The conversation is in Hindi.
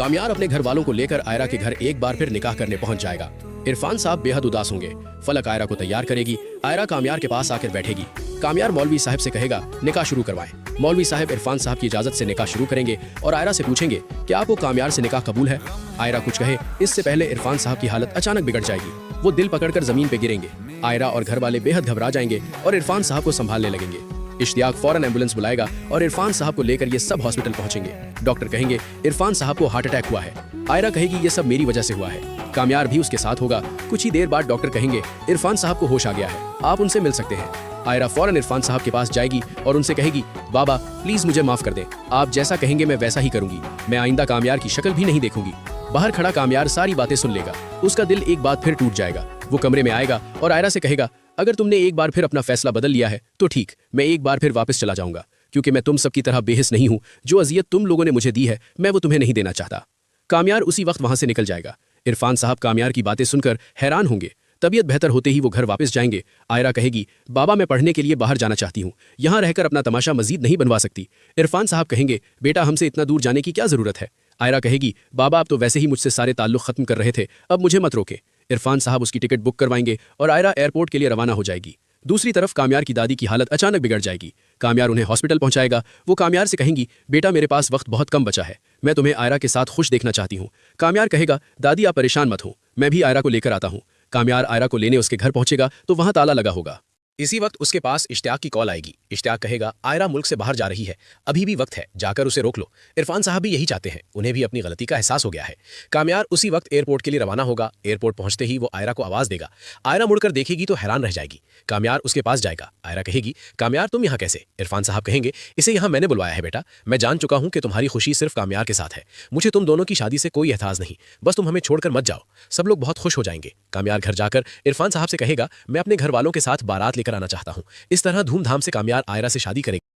कामयार अपने घर वालों को लेकर आयरा के घर एक बार फिर निकाह करने पहुंच जाएगा। इरफान साहब बेहद उदास होंगे। फलक आयरा को तैयार करेगी। आयरा कामयार के पास आकर बैठेगी। कामयार मौलवी साहब से कहेगा निकाह शुरू करवाएं। मौलवी साहब इरफान साहब की इजाजत से निकाह शुरू करेंगे और आयरा से पूछेंगे कि आपको कामयार से निकाह कबूल है। आयरा कुछ कहे इससे पहले इरफान साहब की हालत अचानक बिगड़ जाएगी। वो दिल पकड़कर जमीन पे गिरेंगे। आयरा और घर वाले बेहद घबरा जाएंगे और इरफान साहब को संभालने लगेंगे। इश्तियाक फौरन एम्बुलेंस बुलाएगा और इरफान साहब को लेकर ये सब हॉस्पिटल पहुंचेंगे। डॉक्टर कहेंगे इरफान साहब को हार्ट अटैक हुआ है। आयरा कहेगी ये सब मेरी वजह से हुआ है। कामयार भी उसके साथ होगा। कुछ ही देर बाद डॉक्टर कहेंगे इरफान साहब को होश आ गया है, आप उनसे मिल सकते हैं। आयरा फौरन इरफान साहब के पास जाएगी और उनसे कहेगी बाबा प्लीज मुझे माफ कर दें, आप जैसा कहेंगे मैं वैसा ही करूंगी। मैं आइंदा कामयार की शक्ल भी नहीं देखूंगी। बाहर खड़ा कामयार सारी बातें सुन लेगा। उसका दिल एक बार फिर टूट जाएगा। वो कमरे में आएगा और आयरा से कहेगा अगर तुमने एक बार फिर अपना फैसला बदल लिया है तो ठीक, मैं एक बार फिर वापस चला जाऊंगा, क्योंकि मैं तुम सबकी तरह बेहिस नहीं हूं। जो अजियत तुम लोगों ने मुझे दी है मैं वो तुम्हें नहीं देना चाहता। कामयार उसी वक्त वहां से निकल जाएगा। इरफान साहब कामयार की बातें सुनकर हैरान होंगे। तबीयत बेहतर होते ही वो घर वापस जाएंगे। आयरा कहेगी बाबा मैं पढ़ने के लिए बाहर जाना चाहती हूँ, यहाँ रहकर अपना तमाशा मजीद नहीं बनवा सकती। इरफान साहब कहेंगे बेटा हमसे इतना दूर जाने की क्या जरूरत है। आयरा कहेगी बाबा आप तो वैसे ही मुझसे सारे ताल्लुक खत्म कर रहे थे, अब मुझे मत रोके। इरफान साहब उसकी टिकट बुक करवाएंगे और आयरा एयरपोर्ट के लिए रवाना हो जाएगी। दूसरी तरफ कामयार की दादी की हालत अचानक बिगड़ जाएगी। कामयार उन्हें हॉस्पिटल पहुंचाएगा। वो कामयार से कहेंगी बेटा मेरे पास वक्त बहुत कम बचा है, मैं तुम्हें आयरा के साथ खुश देखना चाहती हूँ। कामयार कहेगा दादी आप परेशान मत हो, मैं भी आयरा को लेकर आता हूँ। कामयार आयरा को लेने उसके घर पहुंचेगा तो वहां ताला लगा होगा। इसी वक्त उसके पास इश्तियाक की कॉल आएगी। इश्तियाक कहेगा आयरा मुल्क से बाहर जा रही है, अभी भी वक्त है, जाकर उसे रोक लो। इरफान साहब भी यही चाहते हैं, उन्हें भी अपनी गलती का एहसास हो गया है। कामयार उसी वक्त एयरपोर्ट के लिए रवाना होगा। एयरपोर्ट पहुंचते ही वो आयरा को आवाज देगा। आयरा मुड़कर देखेगी तो हैरान रह जाएगी। कामयार उसके पास जाएगा। आयरा कहेगी कामयार तुम यहाँ कैसे। इरफान साहब कहेंगे इसे यहाँ मैंने बुलवाया है बेटा, मैं जान चुका हूँ कि तुम्हारी खुशी सिर्फ कामयार के साथ है, मुझे तुम दोनों की शादी से कोई एतराज नहीं, बस तुम हमें छोड़कर मत जाओ, सब लोग बहुत खुश हो जाएंगे। कामयार घर जाकर इरफान साहब से कहेगा मैं अपने घर वालों के साथ बारात लेकर आना चाहता हूँ। इस तरह धूमधाम से कामयार आयरा से शादी करेगा।